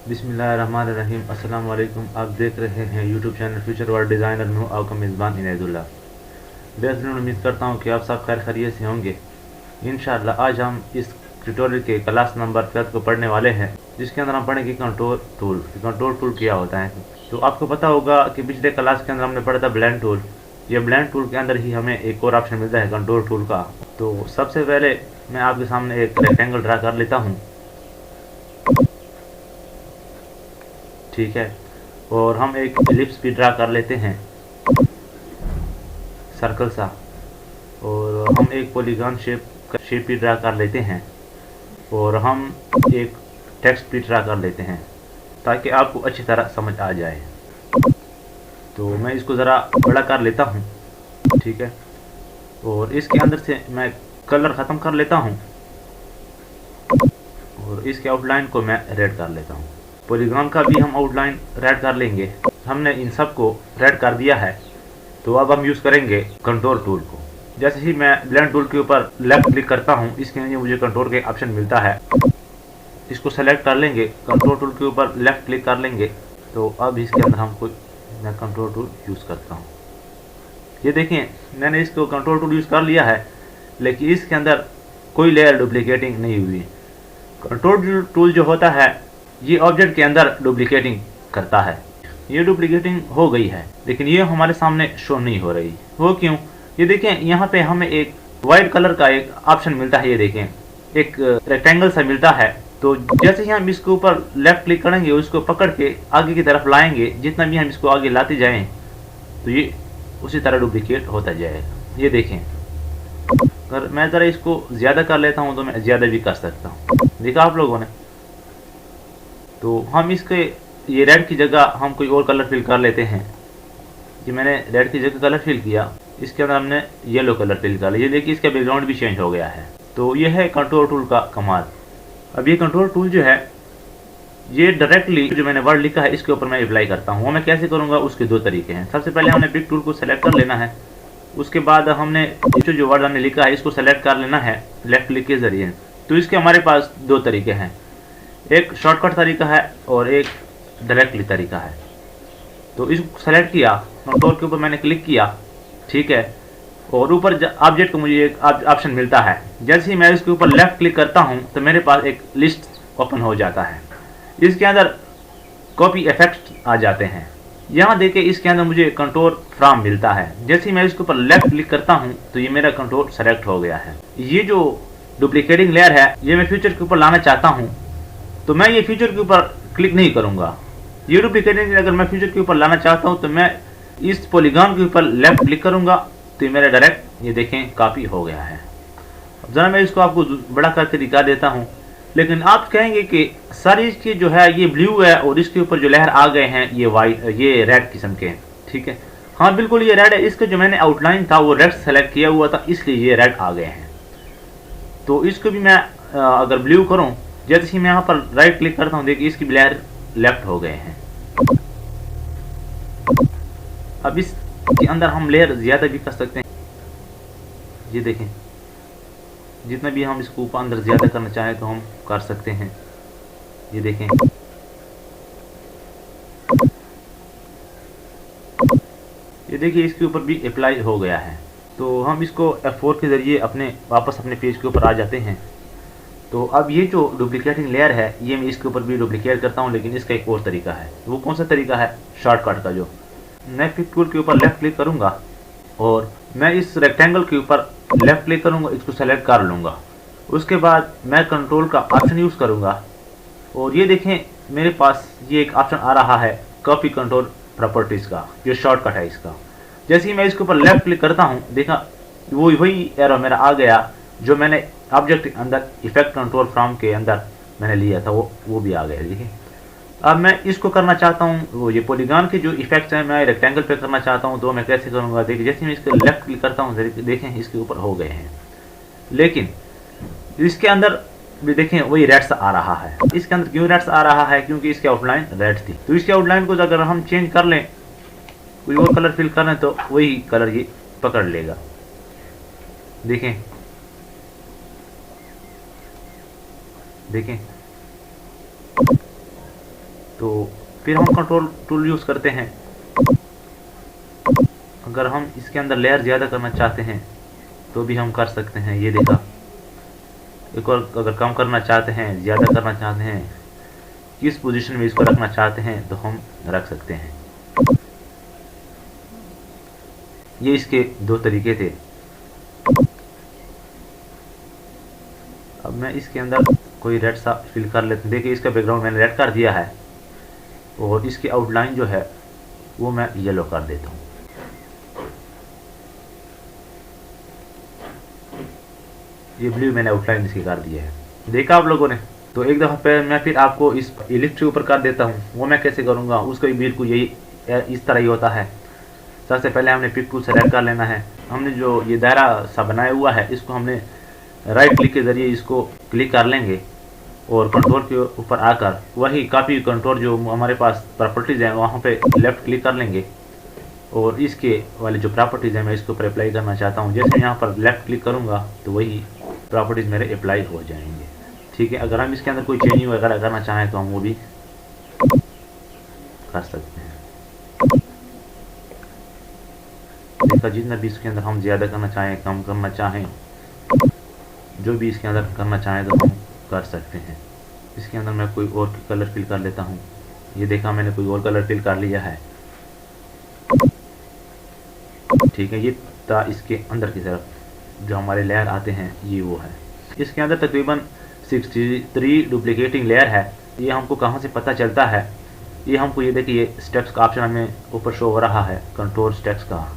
बिस्मिल्लाहिर्रहमानिर्रहीम। अस्सलाम वालेकुम। आप देख रहे हैं YouTube channel future world designer में हूँ आपका मेज़बान इनायतुल्लाह। बेहतरीन उम्मीद करता हूँ कि आप सब खैर खैरियत से होंगे। इंशाअल्लाह आज हम इस ट्यूटोरियल के क्लास नंबर 12 को पढ़ने वाले हैं, जिसके अंदर हम पढ़ेंगे कंट्रोल टूल। कंट्रोल टूल क्या होता है। तो आपको पता होगा कि पिछले क्लास के अंदर हमने पढ़ा था ब्लेंड टूल। ये ब्लेंड टूल के अंदर ही हमें एक और ऑप्शन मिलता है कंट्रोल टूल का। तो सबसे पहले मैं आपके सामने एक रेक्टेंगल ड्रा कर लेता हूँ, ठीक है। और हम एक एलिप्स भी ड्रा कर लेते हैं, सर्कल सा। और हम एक पॉलीगॉन शेप भी ड्रा कर लेते हैं। और हम एक टेक्स्ट भी ड्रा कर लेते हैं ताकि आपको अच्छी तरह समझ आ जाए। तो मैं इसको ज़रा बड़ा कर लेता हूँ, ठीक है। और इसके अंदर से मैं कलर ख़त्म कर लेता हूँ और इसके आउटलाइन को मैं रेड कर लेता हूँ। पॉलीगॉन का भी हम आउटलाइन रेड कर लेंगे। हमने इन सब को रेड कर दिया है। तो अब हम यूज़ करेंगे कंट्रोल टूल को। जैसे ही मैं ब्लेंड टूल के ऊपर लेफ्ट क्लिक करता हूँ, इसके लिए मुझे कंट्रोल के ऑप्शन मिलता है। इसको सेलेक्ट कर लेंगे, कंट्रोल टूल के ऊपर लेफ्ट क्लिक कर लेंगे। तो अब इसके अंदर हम मैं कंट्रोल टूल यूज़ करता हूँ। ये देखें, मैंने इसको कंट्रोल टूल यूज़ कर लिया है, लेकिन इसके अंदर कोई लेयर डुप्लीकेटिंग नहीं हुई। कंट्रोल टूल जो होता है ये ऑब्जेक्ट के अंदर डुप्लीकेटिंग करता है। ये डुप्लीकेटिंग हो गई है, लेकिन ये हमारे सामने शो नहीं हो रही। वो क्यों? ये देखें, यहाँ पे हमें एक वाइट कलर का एक ऑप्शन मिलता है। ये देखें, एक रेक्टेंगल सा मिलता है। तो जैसे ही हम इसके ऊपर लेफ्ट क्लिक करेंगे, उसको पकड़ के आगे की तरफ लाएंगे, जितना भी हम इसको आगे लाते जाएं तो ये उसी तरह डुप्लीकेट होता जाएगा। ये देखें, अगर मैं ज़रा इसको ज़्यादा कर लेता हूँ तो मैं ज़्यादा भी कर सकता हूँ। देखा आप लोगों ने? तो हम इसके ये रेड की जगह हम कोई और कलर फिल कर लेते हैं। कि मैंने रेड की जगह कलर फिल किया, इसके अंदर हमने येलो कलर फिल कर लिया। ये देखिए, इसका बैकग्राउंड भी चेंज हो गया है। तो ये है कंट्रोल टूल का कमाल। अब ये कंट्रोल टूल जो है, ये डायरेक्टली जो मैंने वर्ड लिखा है इसके ऊपर मैं अप्लाई करता हूँ। वो मैं कैसे करूँगा, उसके दो तरीके हैं। सबसे पहले हमने पिक टूल को सेलेक्ट कर लेना है। उसके बाद हमने जो वर्ड हमने लिखा है इसको सेलेक्ट कर लेना है लेफ्ट क्लिक के ज़रिए। तो इसके हमारे पास दो तरीके हैं, एक शॉर्टकट तरीका है और एक डायरेक्टली तरीका है। तो इसको सेलेक्ट किया, कंट्रोल के ऊपर मैंने क्लिक किया, ठीक है। और ऊपर ऑब्जेक्ट को मुझे एक ऑप्शन मिलता है। जैसे ही मैं इसके ऊपर लेफ्ट क्लिक करता हूं तो मेरे पास एक लिस्ट ओपन हो जाता है। इसके अंदर कॉपी इफेक्ट्स आ जाते हैं। यहाँ देखिए, इसके अंदर मुझे कंट्रोल फ्रॉम मिलता है। जैसे ही मैं इसके ऊपर लेफ्ट क्लिक करता हूँ तो ये मेरा कंट्रोल सेलेक्ट हो गया है। ये जो डुप्लीकेटिंग लेयर है, ये मैं फ्यूचर के ऊपर लाना चाहता हूँ, तो मैं ये फ्यूचर के ऊपर क्लिक नहीं करूँगा। ये डुप्लीकेटिंग अगर मैं फ्यूचर के ऊपर लाना चाहता हूँ तो मैं इस पॉलीगॉन के ऊपर लेफ्ट क्लिक करूँगा, तो मेरा डायरेक्ट ये देखें कॉपी हो गया है। अब ज़रा मैं इसको आपको बड़ा करके दिखा देता हूँ। लेकिन आप कहेंगे कि सर इसकी जो है ये ब्लू है और इसके ऊपर जो लहर आ गए हैं ये वाइट, ये रेड किस्म के हैं, ठीक है। हाँ बिल्कुल ये रेड है। इसका जो मैंने आउटलाइन था वो रेड सेलेक्ट किया हुआ था, इसलिए ये रेड आ गए हैं। तो इसको भी मैं अगर ब्लू करूँ, जैसे ही मैं यहाँ पर राइट क्लिक करता हूँ, देखिए इसकी लेयर लेफ्ट हो गए हैं। अब इसके अंदर हम लेयर ज़्यादा भी कर सकते हैं। ये देखें, जितना भी हम इसको ऊपर अंदर ज़्यादा करना चाहें तो हम कर सकते हैं। ये देखें, ये देखिए इसके ऊपर भी अप्लाई हो गया है। तो हम इसको F4 के ज़रिए वापस अपने पेज के ऊपर आ जाते हैं। तो अब ये जो डुप्लीकेटिंग लेयर है, ये मैं इसके ऊपर भी डुप्लीकेट करता हूँ, लेकिन इसका एक और तरीका है। वो कौन सा तरीका है? शॉर्टकट का। जो मैं पिक टूल के ऊपर लेफ्ट क्लिक करूँगा और मैं इस रेक्टेंगल के ऊपर लेफ्ट क्लिक करूँगा, इसको सेलेक्ट कर लूँगा। उसके बाद मैं कंट्रोल का ऑप्शन यूज़ करूँगा और ये देखें मेरे पास ये एक ऑप्शन आ रहा है कॉपी कंट्रोल प्रॉपर्टीज़ का, जो शॉर्टकट है इसका। जैसे ही मैं इसके ऊपर लेफ्ट क्लिक करता हूँ, देखा वही एरो मेरा आ गया जो मैंने ऑब्जेक्ट के अंदर इफेक्ट कंट्रोल फ्रॉम के अंदर मैंने लिया था, वो भी आ गया। देखिए, अब मैं इसको करना चाहता हूँ, वो ये पॉलीगॉन के जो इफेक्ट्स हैं मैं रेक्टेंगल पे करना चाहता हूँ, तो मैं कैसे करूँगा? देखिए, जैसे मैं इसके लेफ्ट क्लिक करता हूँ, देखें इसके ऊपर हो गए हैं। लेकिन इसके अंदर भी देखें वही रेड सा आ रहा है। इसके अंदर क्यों रेड सा आ रहा है? क्योंकि इसकी आउटलाइन रेड थी। तो इसकी आउटलाइन को अगर हम चेंज कर लें, कोई और कलर फिल कर लें, तो वही कलर ये पकड़ लेगा। देखें देखें तो फिर हम कंट्रोल टूल यूज़ करते हैं। अगर हम इसके अंदर लेयर ज़्यादा करना चाहते हैं तो भी हम कर सकते हैं, ये देखा। एक और अगर कम करना चाहते हैं, ज़्यादा करना चाहते हैं, किस पोजीशन में इसको रखना चाहते हैं तो हम रख सकते हैं। ये इसके दो तरीके थे। अब मैं इसके अंदर कोई रेड सा फिल कर लेते हैं। देखिए इसका बैकग्राउंड मैंने रेड कर दिया है और इसकी आउटलाइन जो है वो मैं येलो कर देता हूँ। ये ब्लू मैंने आउटलाइन इसकी कर दिया है, देखा आप लोगों ने। तो एक दफ़ा पे मैं फिर आपको इस इलिप्स के ऊपर कर देता हूँ। वो मैं कैसे करूँगा, उसका भी बिल्कुल यही इस तरह ही होता है। सबसे पहले हमने पिक टूल सेलेक्ट कर लेना है। हमने जो ये दायरा सा बनाया हुआ है इसको हमने राइट क्लिक के ज़रिए इसको क्लिक कर लेंगे और कंट्रोल के ऊपर आकर वही कॉपी कंट्रोल जो हमारे पास प्रॉपर्टीज़ हैं वहाँ पे लेफ़्ट क्लिक कर लेंगे और इसके वाले जो प्रॉपर्टीज़ हैं मैं इसके ऊपर अप्लाई करना चाहता हूँ। जैसे यहाँ पर लेफ़्ट क्लिक करूँगा तो वही प्रॉपर्टीज़ मेरे अप्लाई हो जाएंगे। ठीक है, अगर हम इसके अंदर कोई चेंजिंग वगैरह करना चाहें तो हम वो भी कर सकते हैं। देखा, जितना भी इसके अंदर हम ज़्यादा करना चाहें, कम करना चाहें, जो भी इसके अंदर करना चाहें तो हम कर सकते हैं। इसके अंदर मैं कोई और कलर फिल कर लेता हूँ। ये देखा, मैंने कोई और कलर फिल कर लिया है। ठीक है, ये था इसके अंदर की तरफ जो हमारे लेयर आते हैं, ये वो है। इसके अंदर तकरीबन 63 डुप्लीकेटिंग लेयर है। ये हमको कहाँ से पता चलता है, ये हमको ये देखिए स्टेप्स का ऑप्शन हमें ऊपर शो हो रहा है, कंट्रोल स्टेप्स का।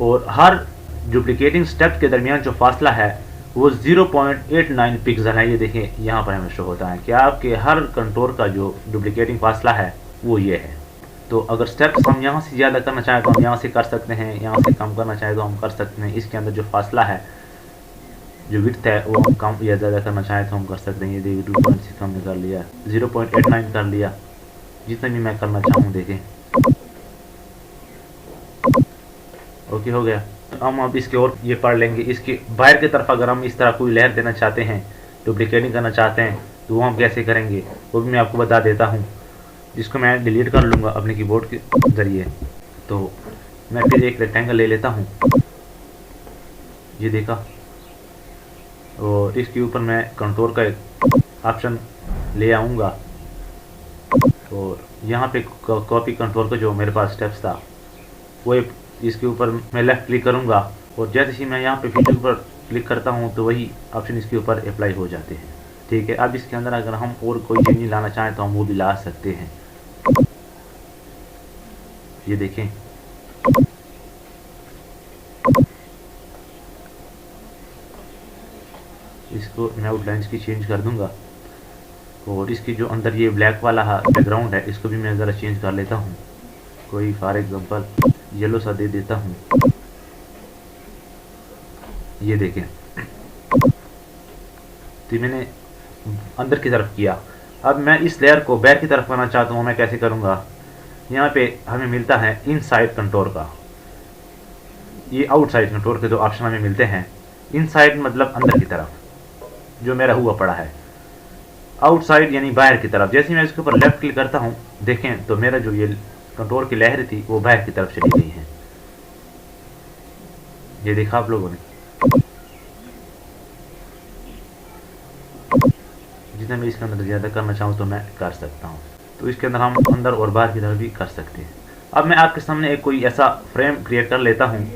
और हर डुप्लीकेटिंग स्टेप के दरमियान जो फासला है वो 0.89 पिक्सल है। ये देखिए यहाँ पर हमें शो होता है कि आपके हर कंट्रोल का जो डुप्लीकेटिंग फासला है वो ये है। तो अगर स्टेप्स हम यहाँ से ज़्यादा करना चाहें तो हम यहाँ से कर सकते हैं, यहाँ से कम करना चाहें तो हम कर सकते हैं। इसके अंदर जो फासला है, जो विड्थ है, वो हम कम या ज़्यादा करना चाहें तो हम कर सकते हैं। ये देखिए 2.6 हमने कर लिया, 0.89 कर लिया, जितना भी मैं करना चाहूँ। देखें, ओके हो गया। हम अब इसके और ये पढ़ लेंगे। इसके बाहर की तरफ अगर हम इस तरह कोई लेयर देना चाहते हैं, डुप्लीकेटिंग करना चाहते हैं, तो वो हम कैसे करेंगे वो भी मैं आपको बता देता हूँ। जिसको मैं डिलीट कर लूँगा अपने कीबोर्ड के ज़रिए। तो मैं फिर एक रेक्टेंगल ले लेता हूँ, ये देखा, और इसके ऊपर मैं कंट्रोल का एक ऑप्शन ले आऊँगा और यहाँ पे कॉपी कंट्रोल का जो मेरे पास स्टेप्स था वो इसके ऊपर मैं लेफ़्ट क्लिक करूँगा और जैसे ही मैं यहाँ पे फीचर पर क्लिक करता हूँ तो वही ऑप्शन इसके ऊपर अप्लाई हो जाते हैं। ठीक है, अब इसके अंदर अगर हम और कोई चेंज लाना चाहें तो हम वो भी ला सकते हैं। ये देखें, इसको मैं आउटलाइंस की चेंज कर दूंगा और इसकी जो अंदर ये ब्लैक वाला बैकग्राउंड है इसको भी मैं ज़रा चेंज कर लेता हूँ। कोई फॉर एग्जांपल येलो सा दे देता हूँ। ये देखें, तो मैंने अंदर की तरफ किया। अब मैं इस लेयर को बैक की तरफ करना चाहता हूँ। मैं कैसे करूँगा, यहाँ पे हमें मिलता है इनसाइड कंट्रोल का, ये आउटसाइड कंट्रोल के दो ऑप्शन हमें मिलते हैं। इनसाइड मतलब अंदर की तरफ जो मेरा हुआ पड़ा है, आउटसाइड यानी बाहर की तरफ। जैसे मैं इसके ऊपर लेफ्ट क्लिक करता हूँ, देखें तो मेरा जो ये कंट्रोल की लहर थी वो बाहर की तरफ चली गई है। ये देखा आप लोगों ने। जितना मैं इसके अंदर ज़्यादा करना चाहूँ तो मैं कर सकता हूँ। तो इसके अंदर हम अंदर और बाहर की तरफ भी कर सकते हैं। अब मैं आपके सामने एक कोई ऐसा फ्रेम क्रिएट कर लेता हूँ।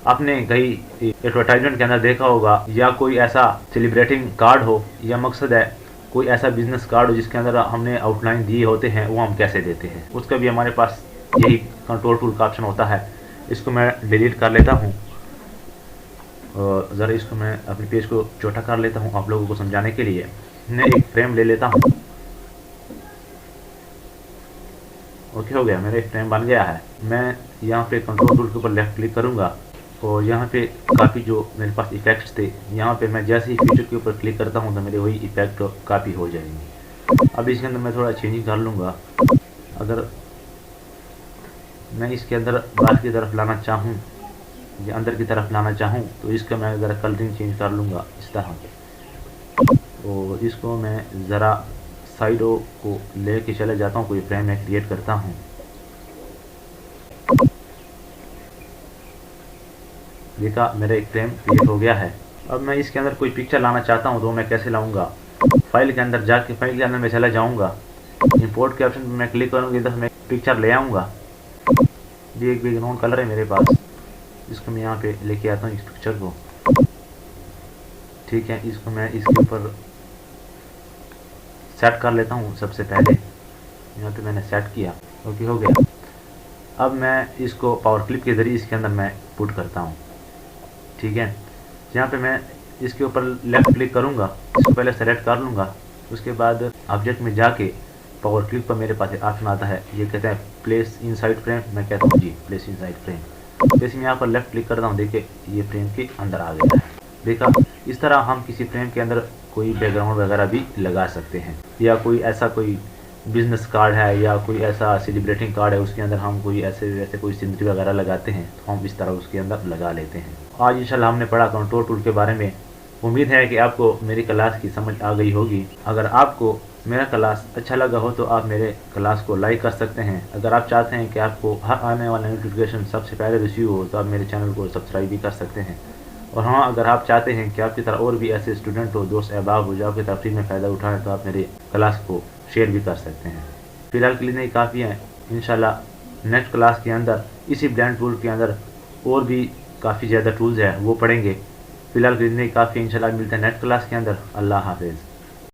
आपने कहीं एडवर्टाइजमेंट के अंदर देखा होगा, या कोई ऐसा सेलिब्रेटिंग कार्ड हो, या मकसद है कोई ऐसा बिजनेस कार्ड हो जिसके अंदर हमने आउटलाइन दिए होते हैं, वो हम कैसे देते हैं, उसका भी हमारे पास यही कंट्रोल टूल का ऑप्शन होता है। इसको मैं डिलीट कर लेता हूँ और ज़रा इसको मैं अपने पेज को छोटा कर लेता हूँ आप लोगों को समझाने के लिए। मैं एक फ्रेम ले लेता हूँ। ओके हो गया, मेरा एक फ्रेम बन गया है। मैं यहाँ पे कंट्रोल टूल के ऊपर लेफ्ट क्लिक करूँगा और यहाँ पे काफ़ी जो मेरे पास इफ़ेक्ट्स थे, यहाँ पे मैं जैसे ही फीचर के ऊपर क्लिक करता हूँ तो मेरे वही इफ़ेक्ट काफ़ी हो जाएंगे। अब इसके अंदर मैं थोड़ा चेंजिंग कर लूँगा। अगर मैं इसके अंदर बाहर की तरफ लाना चाहूँ या अंदर की तरफ लाना चाहूँ तो इसका मैं ज़रा कलरिंग चेंज कर लूँगा इस तरह, और इसको मैं ज़रा साइडों को लेके चले जाता हूँ, कोई फ्रेम मैं क्रिएट करता हूँ। देखा मेरा एक फ्रेम क्रिएट हो गया है। अब मैं इसके अंदर कोई पिक्चर लाना चाहता हूँ तो मैं कैसे लाऊंगा? फाइल के अंदर जाके फाइल के अंदर मैं चला जाऊंगा, इंपोर्ट के ऑप्शन पर मैं क्लिक करूँगी तो मैं पिक्चर ले आऊँगा। ये एक बैकग्राउंड कलर है मेरे पास, इसको मैं यहाँ पे लेके आता हूँ इस पिक्चर को। ठीक है, इसको मैं इसके ऊपर सेट कर लेता हूँ। सबसे पहले यहाँ पे मैंने सेट किया, ओके हो गया। अब मैं इसको पावर क्लिप के ज़रिए इसके अंदर मैं पुट करता हूँ। ठीक है, यहाँ पे मैं इसके ऊपर लेफ्ट क्लिक करूँगा, इसको पहले सेलेक्ट कर लूँगा। उसके बाद ऑब्जेक्ट में जाके पावर क्लिप पर मेरे पास एक ऑप्शन आता है, ये कहते हैं प्लेस इनसाइड फ्रेम। मैं कहता हूँ जी प्लेस इनसाइड फ्रेम। जैसे मैं यहाँ पर लेफ्ट क्लिक करता हूँ, देखिए ये फ्रेम के अंदर आ गया है। देखा, इस तरह हम किसी फ्रेम के अंदर कोई बैकग्राउंड वगैरह भी लगा सकते हैं, या कोई ऐसा कोई बिजनेस कार्ड है या कोई ऐसा सेलिब्रेटिंग कार्ड है, उसके अंदर हम कोई ऐसे कोई सीनरी वगैरह लगाते हैं तो हम इस तरह उसके अंदर लगा लेते हैं। आज इंशाल्लाह हमने पढ़ा कंट्रोल टूल के बारे में। उम्मीद है कि आपको मेरी क्लास की समझ आ गई होगी। अगर आपको मेरा क्लास अच्छा लगा हो तो आप मेरे क्लास को लाइक कर सकते हैं। अगर आप चाहते हैं कि आपको हर आने वाला नोटिफिकेशन सबसे पहले रिसीव हो तो आप मेरे चैनल को सब्सक्राइब भी कर सकते हैं। और हाँ, अगर आप चाहते हैं कि आपकी तरह और भी ऐसे स्टूडेंट हो, दोस्त अहबाब हो, जो आपकी तफरीह में फ़ायदा उठाएं, तो आप मेरे क्लास को शेयर भी कर सकते हैं। फ़िलहाल के लिए नहीं काफ़ी है। इंशाल्लाह नेक्स्ट क्लास के अंदर इसी ब्लेंड टूल के अंदर और भी काफ़ी ज़्यादा टूल्स हैं वो पढ़ेंगे। फ़िलहाल के लिए नहीं काफ़ी, इंशाल्लाह मिलते हैं नेक्स्ट क्लास के अंदर। अल्लाह हाफिज़।